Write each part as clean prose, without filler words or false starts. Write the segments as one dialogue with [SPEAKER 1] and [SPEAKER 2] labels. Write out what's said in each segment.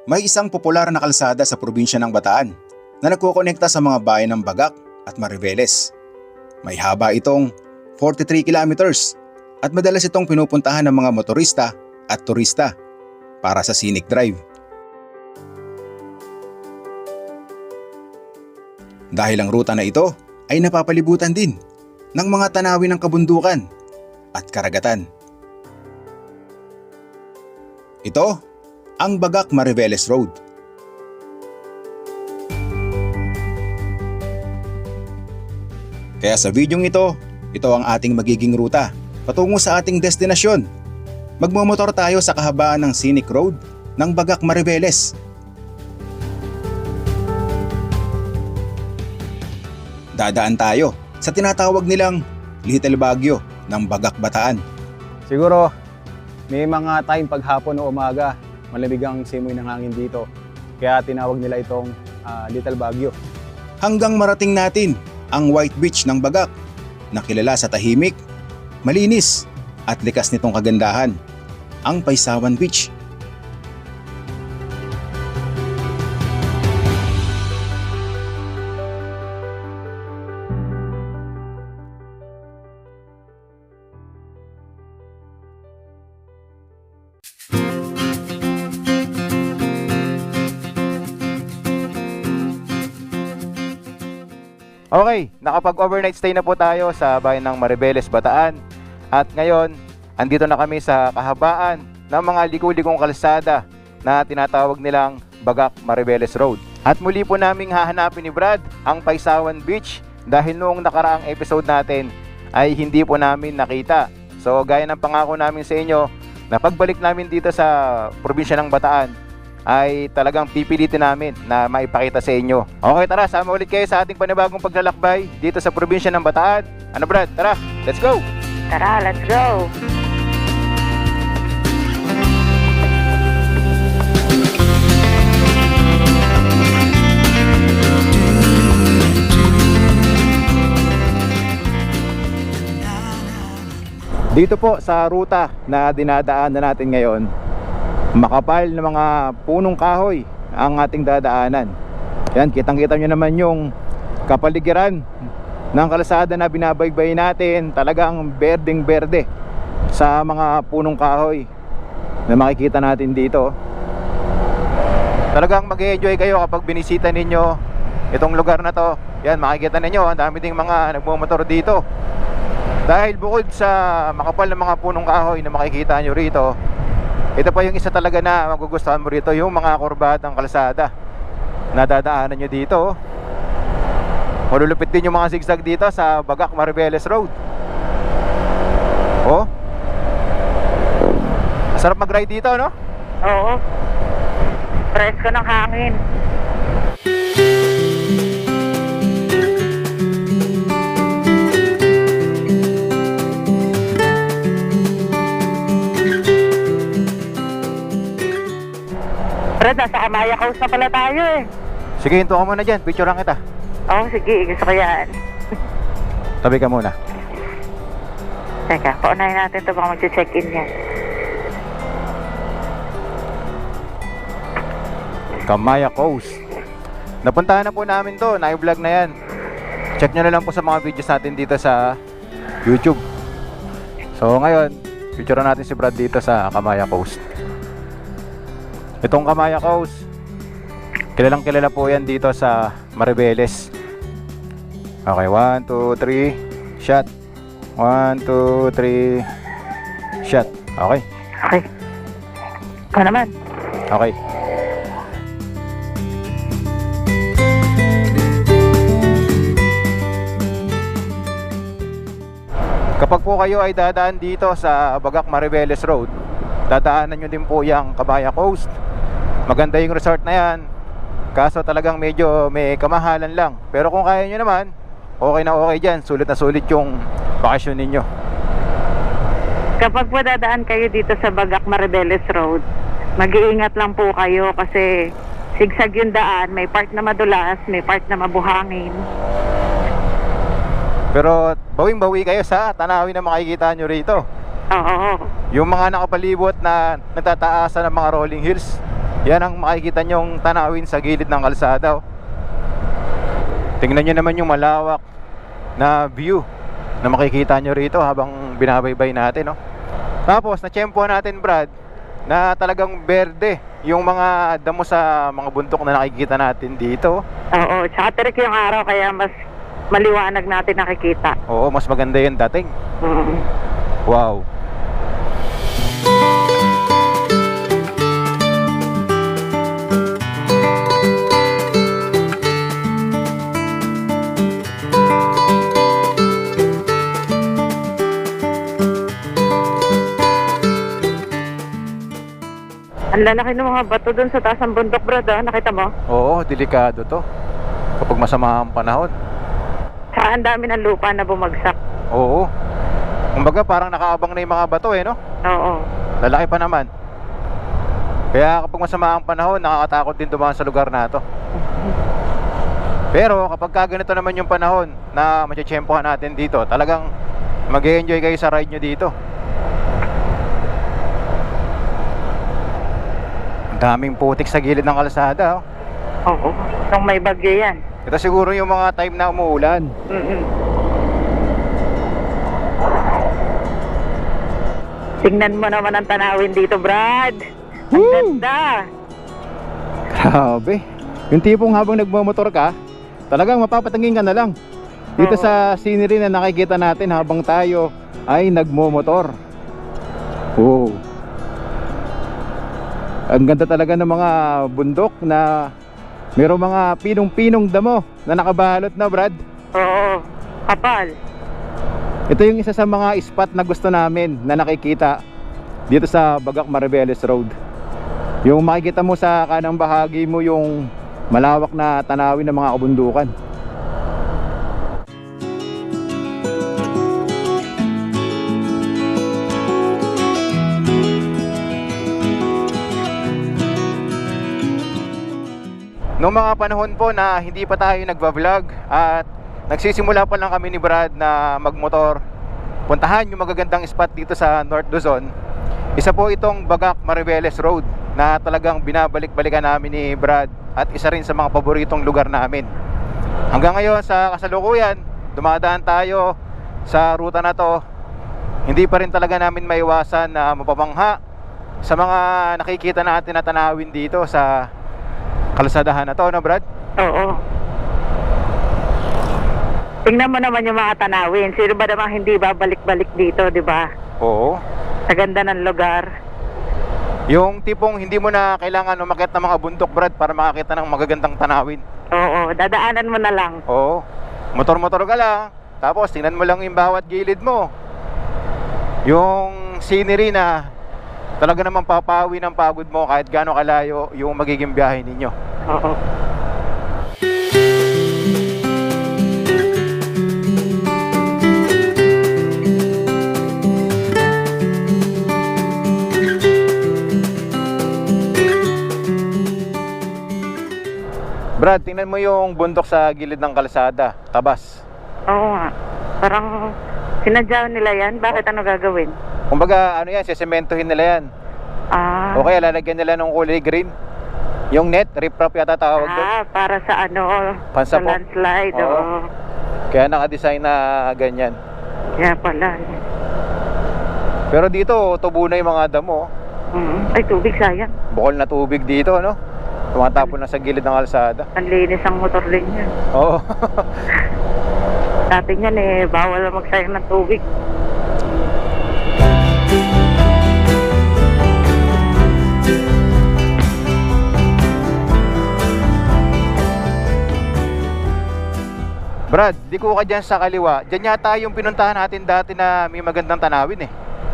[SPEAKER 1] May isang popular na kalsada sa probinsya ng Bataan na nagkokonekta sa mga bayan ng Bagak at Mariveles. May haba itong 43 kilometers at madalas itong pinupuntahan ng mga motorista at turista para sa scenic drive. Dahil ang ruta na ito ay napapalibutan din ng mga tanawin ng kabundukan at karagatan. Ito ang Bagak Mariveles Road. Kaya sa videong ito ang ating magiging ruta patungo sa ating destinasyon. Magmomotor tayo sa kahabaan ng scenic road ng Bagak Mariveles. Dadaan tayo sa tinatawag nilang Little Baguio ng Bagak Bataan.
[SPEAKER 2] Siguro may mga time paghapon o umaga, malamig ang simoy ng hangin dito. Kaya tinawag nila itong Little Baguio.
[SPEAKER 1] Hanggang marating natin ang White Beach ng Bagak na kilala sa tahimik, malinis at likas nitong kagandahan, ang Paysawan Beach.
[SPEAKER 3] Okay, nakapag-overnight stay na po tayo sa bayan ng Mariveles, Bataan. At ngayon, andito na kami sa kahabaan ng mga liku-likong kalsada na tinatawag nilang Bagak Mariveles Road. At muli po naming hahanapin ni Brad ang Paysawan Beach dahil noong nakaraang episode natin ay hindi po namin nakita. So gaya ng pangako namin sa inyo na pagbalik namin dito sa probinsya ng Bataan ay talagang pipilitin namin na maipakita sa inyo. Okay, tara, sama ulit kayo sa ating panibagong paglalakbay dito sa probinsya ng Bataan. Ano Brad? Tara, let's go!
[SPEAKER 4] Tara, let's go!
[SPEAKER 3] Dito po sa ruta na dinadaanan natin ngayon, makapal na mga punong kahoy ang ating dadaanan. Yan, kitang-kita nyo naman yung kapaligiran ng kalsada na binabaybay natin. Talagang berdeng-berde sa mga punong kahoy na makikita natin dito. Talagang mag-enjoy kayo kapag binisita ninyo itong lugar na to. Yan, makikita ninyo, ang dami ding mga nagmumotor dito. Dahil bukod sa makapal na mga punong kahoy na makikita nyo rito, ito pa yung isa talaga na magugustuhan mo rito, yung mga kurbadang kalsada na dadaanan nyo dito. Malulupit din yung mga zigzag dito sa Bagak Mariveles Road. Oh, masarap mag-ride dito, no?
[SPEAKER 4] Oo. Presko ng hangin. Brad, nasa Kamaya House na pala tayo eh.
[SPEAKER 3] Sige, hinto ka muna dyan, picture lang kita.
[SPEAKER 4] Oo, sige. Gusto ko yan.
[SPEAKER 3] Tabi ka muna.
[SPEAKER 4] Teka, paunahin natin ito baka mag-check-in yan.
[SPEAKER 3] Kamaya Coast. Napuntahan na po namin to, na-vlog na yan. Check nyo na lang po sa mga videos natin dito sa YouTube. So ngayon, picture natin si Brad dito sa Kamaya Coast. Itong Kamaya Coast, kilalang kilala po yan dito sa Mariveles. Okay, 1, 2, 3 shot. 1, 2, 3 shot. Okay.
[SPEAKER 4] Okay. Ikaw naman.
[SPEAKER 3] Okay. Kapag po kayo ay dadaan dito sa Bagak Mariveles Road, dadaanan nyo din po yung Kamaya Coast. Maganda yung resort na yan, kaso talagang medyo may kamahalan lang. Pero kung kaya nyo naman, okay na okay dyan. Sulit na sulit yung bakasyon ninyo.
[SPEAKER 4] Kapag po dadaan kayo dito sa Bagak Mariveles Road, mag-iingat lang po kayo kasi sigsag yung daan. May part na madulas, may part na mabuhangin.
[SPEAKER 3] Pero bawing-bawi kayo sa tanawin na makikita nyo rito.
[SPEAKER 4] Oo.
[SPEAKER 3] Yung mga nakapalibot na natataasan ng mga rolling hills, Yan ang makikita nyong tanawin sa gilid ng kalsada, oh. Tingnan nyo naman yung malawak na view na makikita nyo rito habang binabaybay natin, oh. Tapos natsyempohan natin, Brad, na talagang berde yung mga damo sa mga bundok na nakikita natin dito.
[SPEAKER 4] Oo, tsaka tirik yung araw kaya mas maliwanag natin nakikita.
[SPEAKER 3] Oo, mas maganda yung dating.
[SPEAKER 4] Mm.
[SPEAKER 3] Wow.
[SPEAKER 4] Ang lalaki ng mga bato dun sa taas ng bundok, Brad, ah. Nakita mo?
[SPEAKER 3] Oo, delikado to kapag masama ang panahon.
[SPEAKER 4] Tsaka ang dami ng lupa na bumagsak.
[SPEAKER 3] Oo. Kumbaga parang nakaabang na yung mga bato, no?
[SPEAKER 4] Oo.
[SPEAKER 3] Lalaki pa naman. Kaya kapag masama ang panahon, nakakatakot din dumaan sa lugar na to. Pero kapag ganito naman yung panahon na matsyempohan natin dito, talagang mag-e-enjoy kayo sa ride nyo dito. Ang daming putik sa gilid ng kalsada, oh.
[SPEAKER 4] Oo. Nung may bagyo yan.
[SPEAKER 3] Ito siguro yung mga time na umuulan.
[SPEAKER 4] Mm-mm. Tingnan mo naman ang tanawin dito, Brad. Ang ganda.
[SPEAKER 2] Grabe. Yung tipong habang nagmamotor ka, talagang mapapatingin ka na lang dito
[SPEAKER 4] Oo.
[SPEAKER 2] sa scenery na nakikita natin habang tayo ay nagmomotor. Wow. Ang ganda talaga ng mga bundok na mayroong mga pinong-pinong damo na nakabalot na, Brad.
[SPEAKER 4] Oo. Kapal.
[SPEAKER 2] Ito yung isa sa mga spot na gusto namin na nakikita dito sa Bagak Mariveles Road. Yung makikita mo sa kanang bahagi mo yung malawak na tanawin ng mga kabundukan.
[SPEAKER 3] Noong mga panahon po na hindi pa tayo nagva-vlog at nagsisimula pa lang kami ni Brad na magmotor, puntahan yung magagandang spot dito sa North Luzon. Isa po itong Bagak Mariveles Road na talagang binabalik-balikan namin ni Brad at isa rin sa mga paboritong lugar namin. Hanggang ngayon sa kasalukuyan, dumadaan tayo sa ruta na to, hindi pa rin talaga namin maiwasan na mapapangha sa mga nakikita natin na tanawin dito sa kalsadahan na to, no, Brad?
[SPEAKER 4] Oo. Tingnan mo naman yung mga tanawin. Sino ba namang hindi babalik-balik dito, di ba?
[SPEAKER 3] Oo.
[SPEAKER 4] Sa ganda ng lugar.
[SPEAKER 3] Yung tipong hindi mo na kailangan umakyat ng mga bundok, Brad, para makakita ng magagandang tanawin.
[SPEAKER 4] Oo. Dadaanan mo na lang.
[SPEAKER 3] Oo. Motor-motor ka lang, tapos tingnan mo lang yung bawat gilid mo. Yung scenery na talaga namang papawi ng pagod mo kahit gaano kalayo yung magiging biyahe ninyo.
[SPEAKER 4] Oo.
[SPEAKER 3] Brad, tingnan mo yung bundok sa gilid ng kalsada, tabas.
[SPEAKER 4] Oo nga. Parang sinadya nila yan. Bakit ano gagawin?
[SPEAKER 3] Kumbaga, ano yan, sesementohin nila yan.
[SPEAKER 4] Ah.
[SPEAKER 3] O kaya lalagyan nila ng kulay green. Yung net, riprap yata tawag doon.
[SPEAKER 4] Para sa ano,
[SPEAKER 3] Pansa
[SPEAKER 4] sa
[SPEAKER 3] po.
[SPEAKER 4] landslide.
[SPEAKER 3] Oo.
[SPEAKER 4] Oo.
[SPEAKER 3] Kaya nakadesign na ganyan.
[SPEAKER 4] Kaya pala.
[SPEAKER 3] Pero dito, tubo na yung mga damo.
[SPEAKER 4] Ay, tubig sayang.
[SPEAKER 3] Bukol na tubig dito, no? Tumatapon na sa gilid ng kalsada.
[SPEAKER 4] Ang linis ang motor din yan.
[SPEAKER 3] Oo.
[SPEAKER 4] Dati yan bawal magsayang ng tubig.
[SPEAKER 3] Brad, di ko ka dyan sa kaliwa. Dyan yata yung pinuntahan natin dati na may magandang tanawin,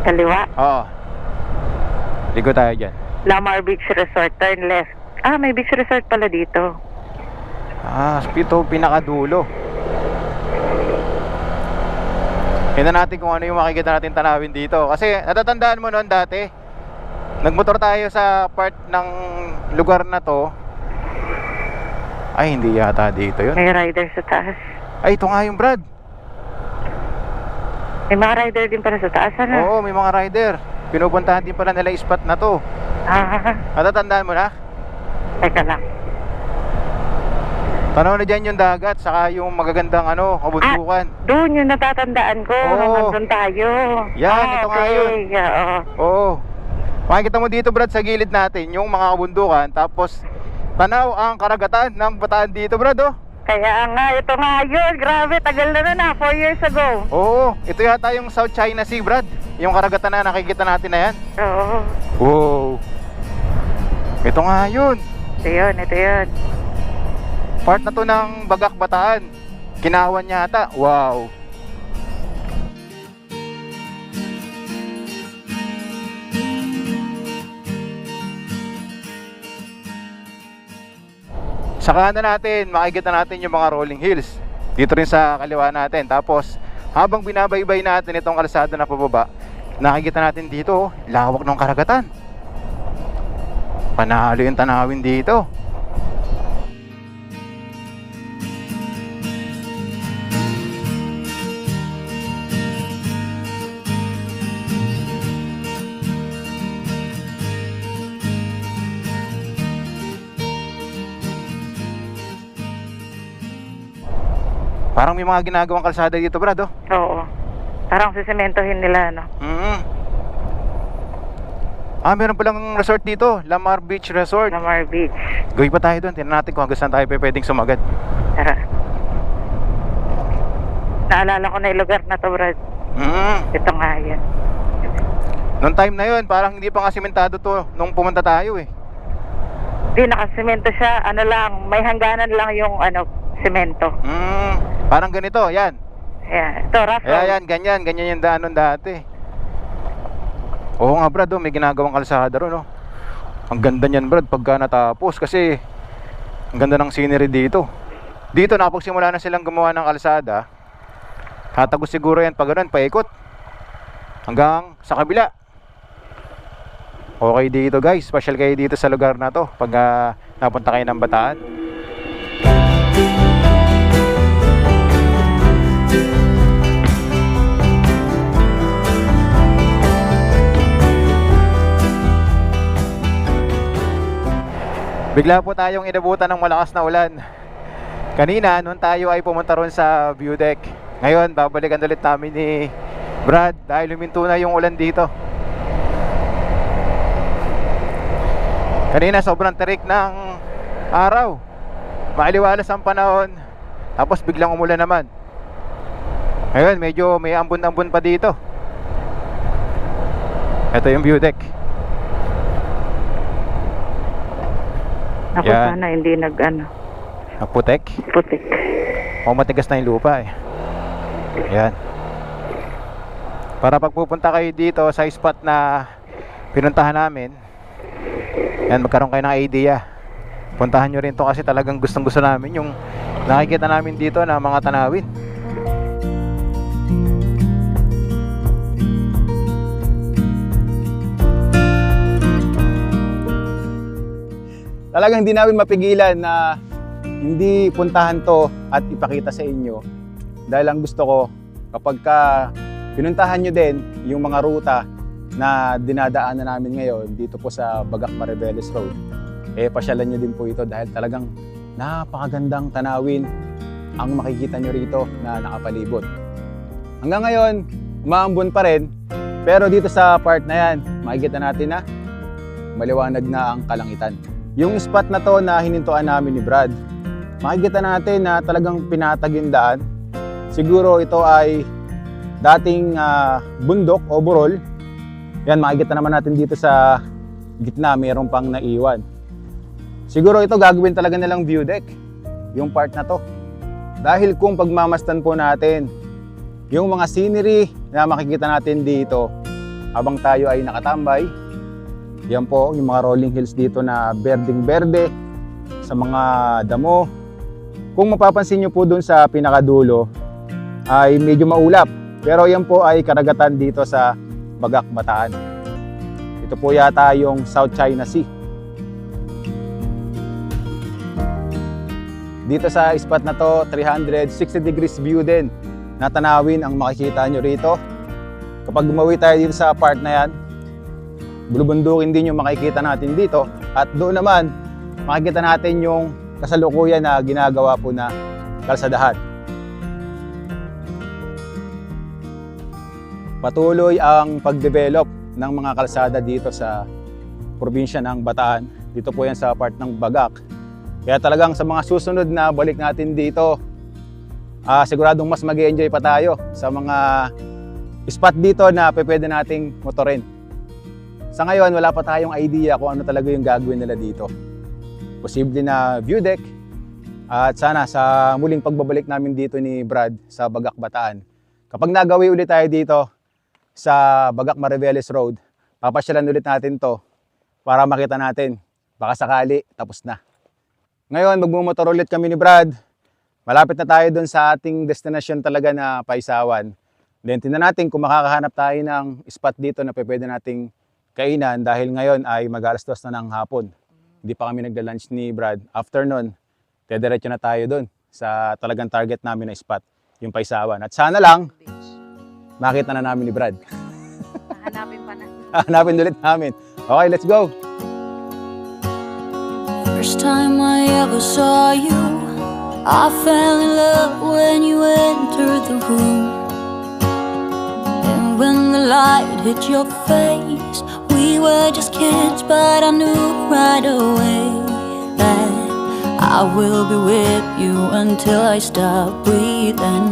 [SPEAKER 4] Kaliwa.
[SPEAKER 3] Oo. Ligo tayo dyan.
[SPEAKER 4] Lamar Beach Resort, turn left. Ah, may beach resort pala dito.
[SPEAKER 3] Ito pinakadulo. Tingnan natin kung ano yung makikita natin tanawin dito. Kasi natatandaan mo noon dati, nagmotor tayo sa part ng lugar na to. Ay, hindi yata dito yun.
[SPEAKER 4] May rider sa taas.
[SPEAKER 3] Ay, ito nga yung Brad.
[SPEAKER 4] May mga rider din pala sa taas, ano?
[SPEAKER 3] Oo, may mga rider. Pinupuntahan din pala nila yung spot na to.
[SPEAKER 4] Ah,
[SPEAKER 3] Natatandaan mo na?
[SPEAKER 4] Teka lang.
[SPEAKER 3] Tanaw na dyan yung dagat, saka yung magagandang kabundukan.
[SPEAKER 4] Doon yung natatandaan ko.
[SPEAKER 3] Oo.
[SPEAKER 4] Nandun tayo.
[SPEAKER 3] Yan, ito nga yun.
[SPEAKER 4] Yeah, oo.
[SPEAKER 3] Oo. Makikita mo dito, Brad, sa gilid natin, yung mga kabundukan, tapos tanaw ang karagatan ng Bataan dito, Brad, oh.
[SPEAKER 4] Kaya nga, ito nga yun. Grabe, tagal na 4 years ago.
[SPEAKER 3] Oo, ito yata yung South China Sea, Brad. Yung karagatan na nakikita natin na yan.
[SPEAKER 4] Oo.
[SPEAKER 3] Wow. Ito nga yun.
[SPEAKER 4] Ito yun.
[SPEAKER 3] Part na to ng Bagak Bataan. Kinawan yata. Wow. Sa kanan natin, makikita natin yung mga rolling hills. Dito rin sa kaliwa natin. Tapos, habang binabaybay natin itong kalsada na pababa, nakikita natin dito, lawak ng karagatan. Panalo yung tanawin dito. Parang may mga ginagawang kalsada dito, Brad, oh.
[SPEAKER 4] Oo. Parang sisementohin nila, no?
[SPEAKER 3] Meron palang resort dito, Lamar Beach Resort.
[SPEAKER 4] Lamar Beach.
[SPEAKER 3] Gawin pa tayo doon, tingnan natin kung hanggang saan tayo pwedeng sumagat.
[SPEAKER 4] Tara. Naalala ko na yung lugar na to, Brad. Ito nga yan.
[SPEAKER 3] Noong time na yun, parang hindi pa nga simentado to nung pumunta tayo eh.
[SPEAKER 4] Hindi, nakasemento siya. Ano lang, may hangganan lang yung semento.
[SPEAKER 3] Parang ganito, yan.
[SPEAKER 4] Ayan. Ito, rough road.
[SPEAKER 3] Ayan, ganyan yung daanon dati. Oo nga, Brad, oh, may ginagawang kalsada ron, oh. Ang ganda niyan, Brad, pagka natapos kasi ang ganda ng scenery dito. Dito nakapagsimula na silang gumawa ng kalsada. Tatagos siguro yan pag ganun, paikot hanggang sa kabila. Okay dito, guys, special kayo dito sa lugar na to pag napunta kayo ng Bataan. Bigla po tayong inabutan ng malakas na ulan. Kanina, noon tayo ay pumunta ron sa view deck. Ngayon, babalikan ulit namin ni Brad dahil luminto na yung ulan dito. Kanina, sobrang terik ng araw. Maaliwalas ang panahon. Tapos biglang umulan naman. Ngayon, medyo may ambon-ambon pa dito. Ito yung view deck.
[SPEAKER 4] Ako
[SPEAKER 3] Yan.
[SPEAKER 4] sana hindi
[SPEAKER 3] Putek.
[SPEAKER 4] putik.
[SPEAKER 3] O matigas na yung lupa eh. Yan. Para pag pupunta kayo dito sa spot na pinuntahan namin, yan, magkaroon kayo ng idea. Puntahan nyo rin to kasi talagang gustong gusto namin yung nakikita namin dito na mga tanawin.
[SPEAKER 1] Talagang hindi namin mapigilan na hindi puntahan to at ipakita sa inyo. Dahil ang gusto ko, kapag pinuntahan nyo din yung mga ruta na dinadaanan namin ngayon dito po sa Bagak Mariveles Road, pasyalan nyo din po ito dahil talagang napakagandang tanawin ang makikita nyo rito na nakapalibot. Hanggang ngayon, umaambon pa rin, pero dito sa part na yan, makikita natin na maliwanag na ang kalangitan. Yung spot na to na hinintuan namin ni Brad, makikita natin na talagang pinatag yung daan. Siguro ito ay dating bundok o burol. Yan, makikita naman natin dito sa gitna, mayroon pang naiwan. Siguro ito gagawin talaga nilang view deck, yung part na to. Dahil kung pagmamastan po natin yung mga scenery na makikita natin dito habang tayo ay nakatambay, yan po yung mga rolling hills dito na berdeng-berde sa mga damo. Kung mapapansin nyo po dun sa pinakadulo ay medyo maulap, pero yan po ay karagatan dito sa Bagak Bataan. Ito po yata yung South China Sea. Dito sa spot na to, 360 degrees view din na tanawin ang makikita nyo rito. Kapag gumawi tayo dito sa part na yan, bulubundukin din yung makikita natin dito. At doon naman,
[SPEAKER 2] makikita natin yung kasalukuyan na ginagawa po na kalsadahan. Patuloy ang pagdevelop ng mga kalsada dito sa probinsya ng Bataan. Dito po yan sa part ng Bagak. Kaya talagang sa mga susunod na balik natin dito, siguradong mas mag-enjoy pa tayo sa mga spot dito na pwede nating motorin. Sa ngayon, wala pa tayong idea kung ano talaga yung gagawin nila dito. Posible na view deck. At sana sa muling pagbabalik namin dito ni Brad sa Bagak, Bataan, kapag nagawi ulit tayo dito sa Bagak Mariveles Road, papasyalan ulit natin to para makita natin. Baka sakali, tapos na. Ngayon, magmumotor ulit kami ni Brad. Malapit na tayo dun sa ating destination talaga na Paisawan. Then, tingnan natin kung makakahanap tayo ng spot dito na pwede nating kainan dahil ngayon ay mag-alas 2 na ng hapon. Hindi pa kami nagla-lunch ni Brad. After nun, dediretso na tayo dun sa talagang target namin na spot, yung Paisawan. At sana lang, makita na namin ni Brad.
[SPEAKER 4] Hanapin pa na.
[SPEAKER 2] Hanapin ulit namin. Okay, let's go!
[SPEAKER 5] First time I ever saw you, I fell in love when you entered the room. And when the light hit your face, we were just kids, but I knew right away that I will be with you until I stop breathing.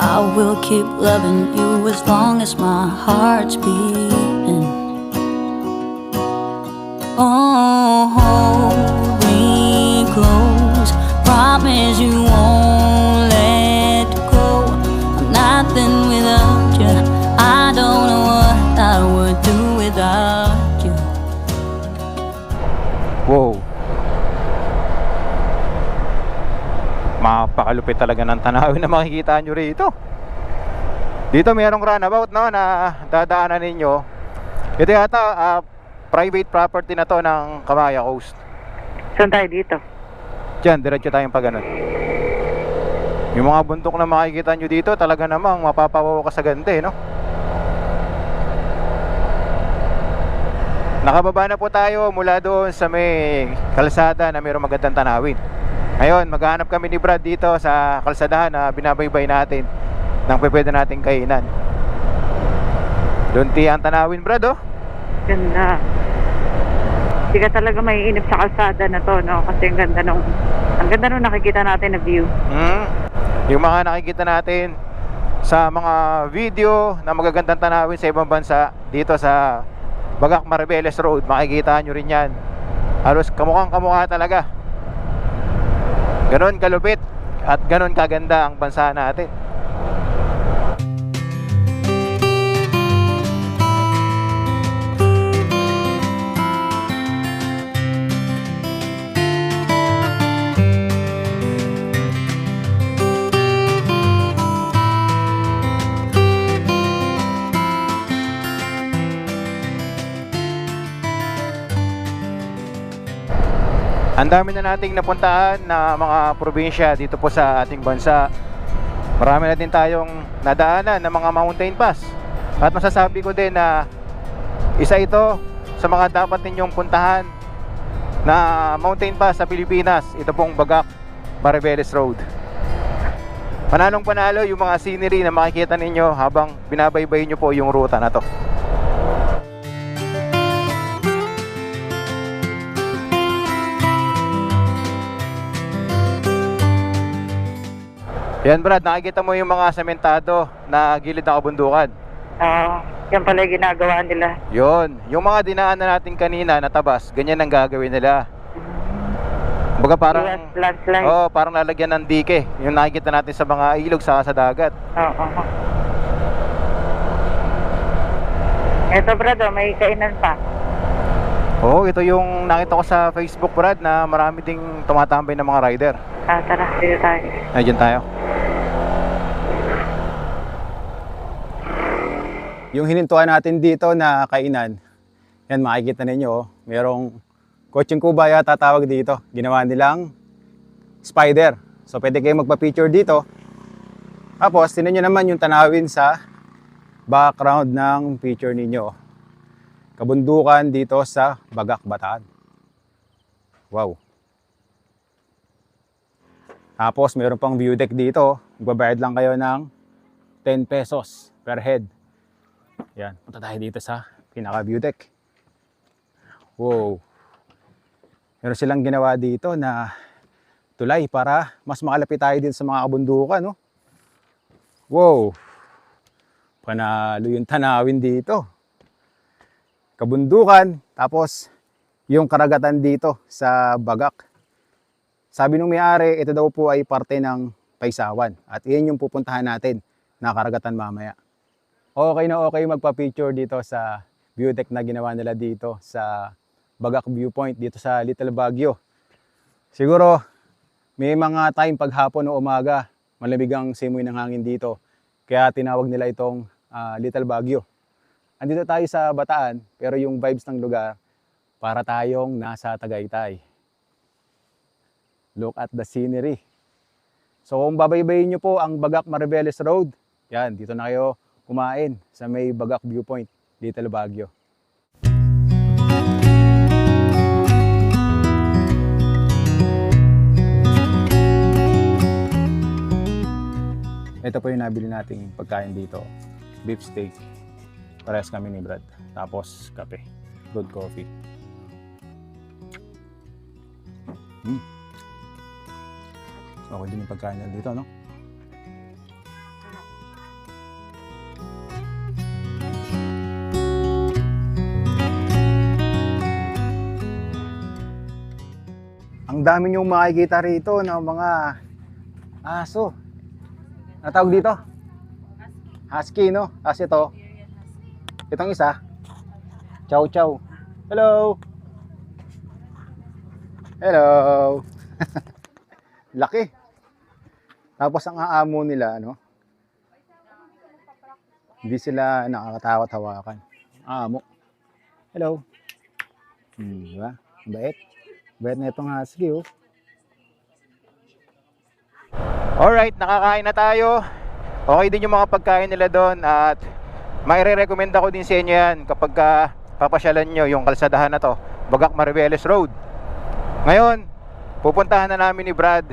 [SPEAKER 5] I will keep loving you as long as my heart's beating. Oh, hold me close, promise you won't let go. I'm nothing without you, I don't know what I would do without you.
[SPEAKER 3] Wow. Mapakalupit talaga ng tanawin na makikita nyo rito. Dito mayroong runabout, no, na dadaanan ninyo. Ito yata private property na to ng Kamaya Coast.
[SPEAKER 4] Saan tayo dito?
[SPEAKER 3] Diyan, diretso tayong pag ganun. Yung mga bundok na makikita nyo dito, talaga namang mapapawaw ka sa ganda, no? Nakababa na po tayo mula doon sa may kalsada na mayroong magandang tanawin. Ngayon, maghahanap kami ni Brad dito sa kalsadahan na binabaybay natin ng pwede nating kainan. Lunti ang tanawin, Brad, oh.
[SPEAKER 4] Ganda. Hindi ka talaga maiinip sa kalsada na to, no? Kasi ang ganda nung nakikita natin na view.
[SPEAKER 3] Yung mga nakikita natin sa mga video na magagandang tanawin sa ibang bansa, dito sa Bagak Mariveles Road, makikita nyo rin yan. Halos kamukhang kamukha talaga. Ganon kalupit at ganon kaganda ang bansa natin. Ang dami na nating napuntahan na mga probinsya dito po sa ating bansa. Marami na din tayong nadaanan ng mga mountain pass. At masasabi ko din na isa ito sa mga dapat ninyong puntahan na mountain pass sa Pilipinas. Ito pong Bagak Mariveles Road. Panalong panalo yung mga scenery na makikita ninyo habang binabaybay nyo po yung ruta na to. Yan, Brad, nakikita mo yung mga sementado na gilid ng kabundukan.
[SPEAKER 4] Oo, yan pala yung ginagawa nila.
[SPEAKER 3] Yon, yung mga dinaan na natin kanina na tabas, ganyan ang gagawin nila. Baga parang
[SPEAKER 4] landslide.
[SPEAKER 3] oh, parang lalagyan ng dike. Yung nakikita natin sa mga ilog sa dagat.
[SPEAKER 4] Oo. Ito, Brad, may kainan pa.
[SPEAKER 3] Oh, ito yung nakita ko sa Facebook, Brad, na marami ding tumatambay ng mga rider.
[SPEAKER 4] Tara, dito tayo.
[SPEAKER 3] Ay, dyan tayo.
[SPEAKER 2] Yung hinintuan natin dito na kainan, yan makikita ninyo, merong Coaching Kuba yata tawag dito. Ginawa nilang spider. So pwede kayo magpa-picture dito. Tapos tinan nyo naman yung tanawin sa background ng picture ninyo. kabundukan dito sa Bagak, Bataan. Wow. Tapos meron pang view deck dito. Magbabayad lang kayo ng 10 pesos per head. Yan, punta tayo dito sa pinaka view deck. Wow. Meron silang ginawa dito na tulay para mas makalapit tayo din sa mga kabundukan, no? Wow. Panalo yung tanawin dito. Kabundukan, tapos yung karagatan dito sa Bagak. Sabi nung may-ari, ito daw po ay parte ng Paysawan. At iyan yung pupuntahan natin na karagatan mamaya. Okay na okay magpa-picture dito sa view deck na ginawa nila dito sa Bagak Viewpoint dito sa Little Baguio. Siguro may mga time paghapon o umaga, malamig ang simoy ng hangin dito. Kaya tinawag nila itong Little Baguio. Andito tayo sa Bataan, pero yung vibes ng lugar para tayong nasa Tagaytay. Look at the scenery. So kung babaybayin nyo po ang Bagak Mariveles Road, yan, dito na kayo kumain sa may Bagak Viewpoint, Little Baguio. Ito po yung nabili nating pagkain dito. Beef steak. Parehas kami ni Brad. Tapos kape. Good coffee. Okay din yung pagkain nila dito, no? Ang dami niyong makikita rito ng mga aso. Natawag dito? Husky, no? Kasi ito. Itong isa. Chow chow. Hello! Hello! Laki. Tapos ang aamo nila, ano? Hindi sila nakakatakot hawakan. Aamo. Hello! Diba? Bait. Bait na itong husky, oh.
[SPEAKER 3] Alright, nakakain na tayo. Okay din yung mga pagkain nila doon at maire-recommend ako din sa inyo yan kapag papasyalan nyo yung kalsadahan na to, Bagak Mariveles Road. Ngayon, pupuntahan na namin ni Brad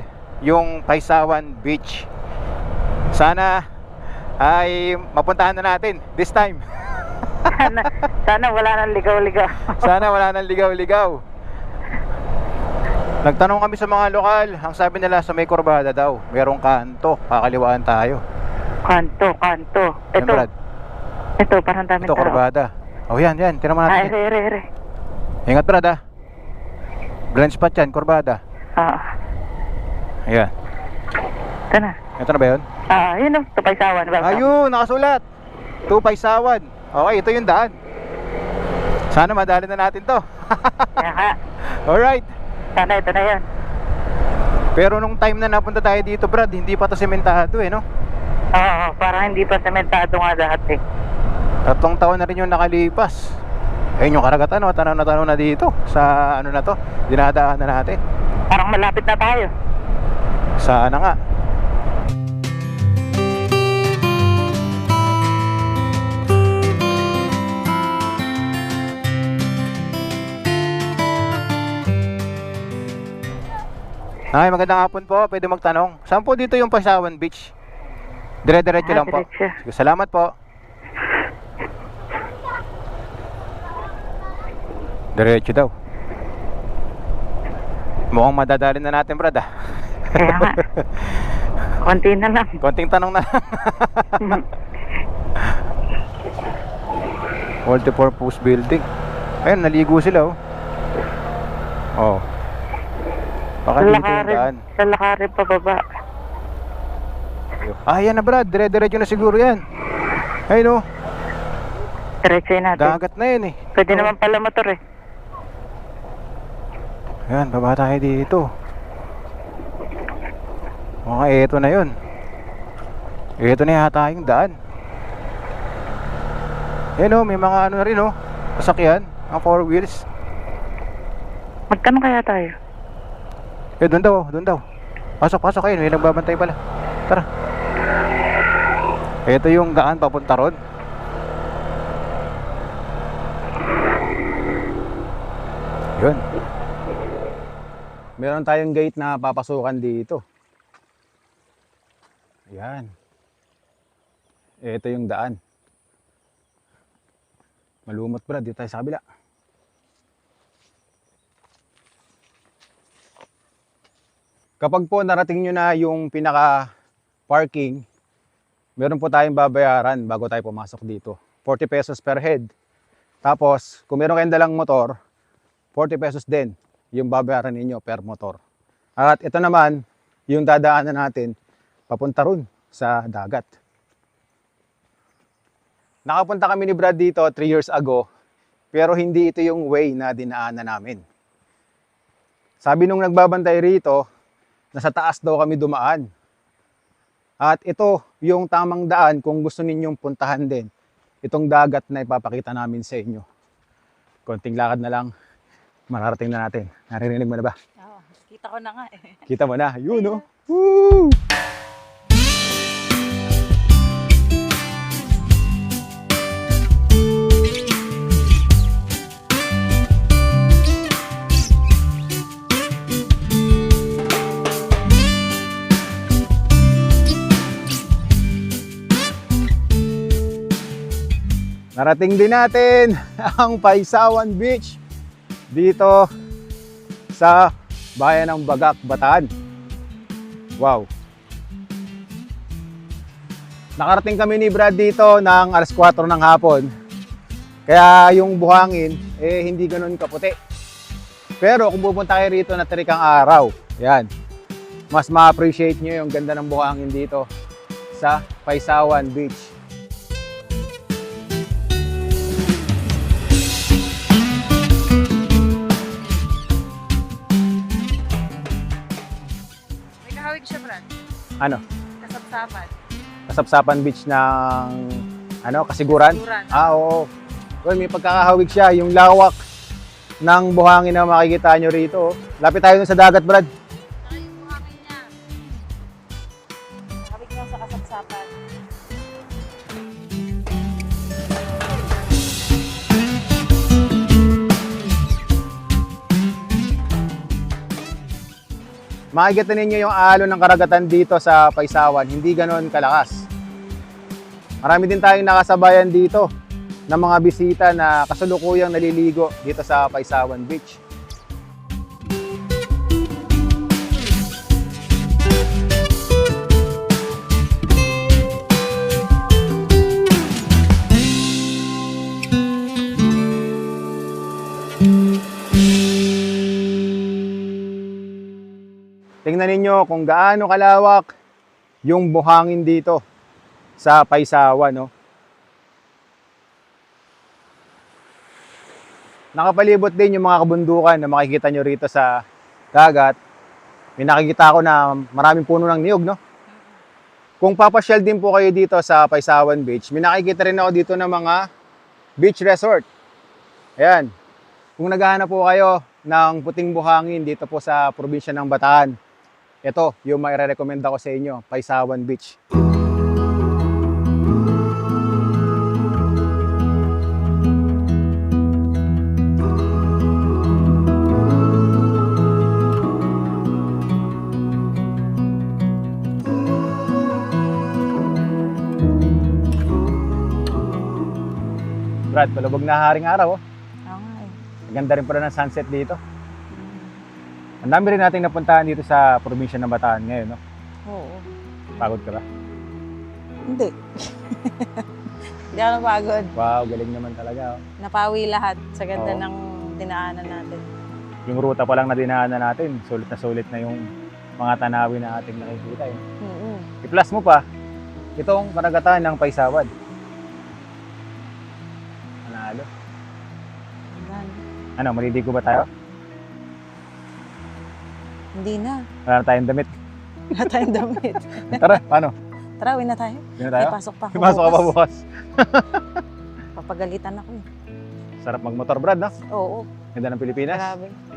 [SPEAKER 3] yung Paysawan Beach. Sana ay mapuntahan na natin this time.
[SPEAKER 4] Sana wala nang ligaw-ligaw.
[SPEAKER 3] Sana wala nang ligaw-ligaw. Nagtanong kami sa mga lokal, ang sabi nila sa may kurbada daw, merong kanto, kakaliwaan tayo.
[SPEAKER 4] Kanto.
[SPEAKER 3] Yan, Brad.
[SPEAKER 4] Ito, parang daming
[SPEAKER 3] Ito,
[SPEAKER 4] tao.
[SPEAKER 3] kurbada. Oh, yan, tinaman
[SPEAKER 4] Ay,
[SPEAKER 3] natin.
[SPEAKER 4] re.
[SPEAKER 3] Ingat, Brad, ah. Blind spot yan, kurbada. Ayan.
[SPEAKER 4] Ito na.
[SPEAKER 3] Ito na ba yun?
[SPEAKER 4] Yun o, ito Paysawan.
[SPEAKER 3] Ayun, nakasulat. Ito, Paysawan. Okay, ito yung daan. Sana madali na natin to.
[SPEAKER 4] Kaya ka.
[SPEAKER 3] Alright.
[SPEAKER 4] Sana ito na yan.
[SPEAKER 3] Pero nung time na napunta tayo dito, Brad, hindi pa to sementado eh, no?
[SPEAKER 4] Oo, parang hindi pa sementado nga dati.
[SPEAKER 3] 3 taon na rin yung nakalipas. Ayun yung karagatan, no? Tanaw na dito sa ano na to, dinadaan na natin.
[SPEAKER 4] Parang malapit na tayo.
[SPEAKER 3] Sana nga. Ay, magandang hapon po. Pwede magtanong. Saan po dito yung Paysawan Beach? Dire-diretso lang po.
[SPEAKER 4] Diretso.
[SPEAKER 3] Sige, salamat po. Diretso daw. Mukhang madadali na natin, Brad, ah.
[SPEAKER 4] Kaya nga. Konti na lang.
[SPEAKER 3] Konting tanong na lang. Multipurpose building. Ayun, naligo sila, oh. Oh. Baka dito yung daan.
[SPEAKER 4] Sa lakarin pababa.
[SPEAKER 3] Ah, yan na, Brad. Dire-diretso na siguro yan. Ayun, oh.
[SPEAKER 4] Diretsoin natin.
[SPEAKER 3] Dagat na yan, eh.
[SPEAKER 4] Pwede naman pala motor eh.
[SPEAKER 3] Ayan, baba tayo dito. Okay, eto na yun. Eto na yata yung daan. Ayan, oh, may mga ano na rin, oh. Sasakyan, ang 4 wheels.
[SPEAKER 4] Magtanong kaya tayo?
[SPEAKER 3] Eh, doon daw. Pasok kayo, may nagbabantay pala. Tara. Ito yung daan papunta ron.
[SPEAKER 2] Yun. Meron tayong gate na papasukan dito. Ayan. Ito yung daan. Malumot pala, dito tayo sa kabila. Kapag po narating nyo na yung pinaka parking, meron po tayong babayaran bago tayo pumasok dito. 40 pesos per head. Tapos, kung meron kayong dalang motor, 40 pesos din yung babayaran ninyo per motor. At ito naman, yung dadaanan natin, papunta ron sa dagat. Nakapunta kami ni Brad dito 3 years ago, pero hindi ito yung way na dinaanan namin. Sabi nung nagbabantay rito, nasa taas daw kami dumaan. At ito yung tamang daan kung gusto ninyong puntahan din. Itong dagat na ipapakita namin sa inyo. Konting lakad na lang, mararating na natin. Naririnig mo na ba?
[SPEAKER 6] Oo, kita ko na nga eh.
[SPEAKER 2] Kita mo na, yun no? Woo! Narating din natin ang Paisawan Beach dito sa bayan ng Bagak, Bataan. Wow! Nakarating kami ni Brad dito ng alas 4 ng hapon. Kaya yung buhangin hindi ganoon kaputi. Pero kung pupunta kayo rito na tarikang araw, yan, mas ma-appreciate nyo yung ganda ng buhangin dito sa Paisawan Beach.
[SPEAKER 6] Kahawig siya, Brad.
[SPEAKER 2] Ano?
[SPEAKER 6] Kasapsapan.
[SPEAKER 2] Kasapsapan Beach ng Kasiguran?
[SPEAKER 6] Kasiguran.
[SPEAKER 2] Oo. Well, may pagkakahawig siya. Yung lawak ng buhangin na makikita nyo rito. Lapit tayo dun sa dagat, Brad.
[SPEAKER 6] Saka yung buhangin niya. Kahawig lang sa kasapsapan.
[SPEAKER 2] Makikita ninyo yung alon ng karagatan dito sa Paisawan. Hindi ganoon kalakas. Marami din tayong nakasabayan dito ng mga bisita na kasalukuyang naliligo dito sa Paisawan Beach. Tingnan ninyo kung gaano kalawak yung buhangin dito sa Paisawan, no? Nakapalibot din yung mga kabundukan na makikita nyo rito sa dagat. May nakikita ko na maraming puno ng niyog, no? Kung papasyal din po kayo dito sa Paisawan Beach, may nakikita rin ako dito ng mga beach resort. Ayan. Kung naghahanap po kayo ng puting buhangin dito po sa probinsya ng Bataan, ito yung mai-recommend ako sa inyo, Paisawan Beach. Brad, palubog na haring araw.
[SPEAKER 6] Oo nga eh.
[SPEAKER 2] Ganda rin pala ng sunset dito. Ang dami rin nating napuntahan dito sa probinsya ng Bataan ngayon, no?
[SPEAKER 6] Oo.
[SPEAKER 2] Pagod ka ba?
[SPEAKER 6] Hindi. Hindi ako napagod.
[SPEAKER 2] Wow, galing naman talaga. Oh.
[SPEAKER 6] Napawi lahat sa ganda
[SPEAKER 2] Oo.
[SPEAKER 6] ng dinaanan natin.
[SPEAKER 2] Yung ruta pa lang na dinaanan natin, sulit na yung mga tanawin na ating nakikita. Eh.
[SPEAKER 6] Oo.
[SPEAKER 2] I-plus mo pa, itong karagatan ng Paisawan. Panalo. Ano, maliligo ba tayo?
[SPEAKER 6] Hindi na.
[SPEAKER 2] Wala na tayong damit.
[SPEAKER 6] Wala tayong damit.
[SPEAKER 2] Tara, paano?
[SPEAKER 6] Tara, uwi na tayo.
[SPEAKER 2] Hindi na tayo?
[SPEAKER 6] May pasok pa ako
[SPEAKER 2] Pasok ka pa bukas.
[SPEAKER 6] Papagalitan ako eh.
[SPEAKER 2] Sarap magmotor, Brad, no?
[SPEAKER 6] Oo.
[SPEAKER 2] Ganda ng Pilipinas.
[SPEAKER 6] Grabe.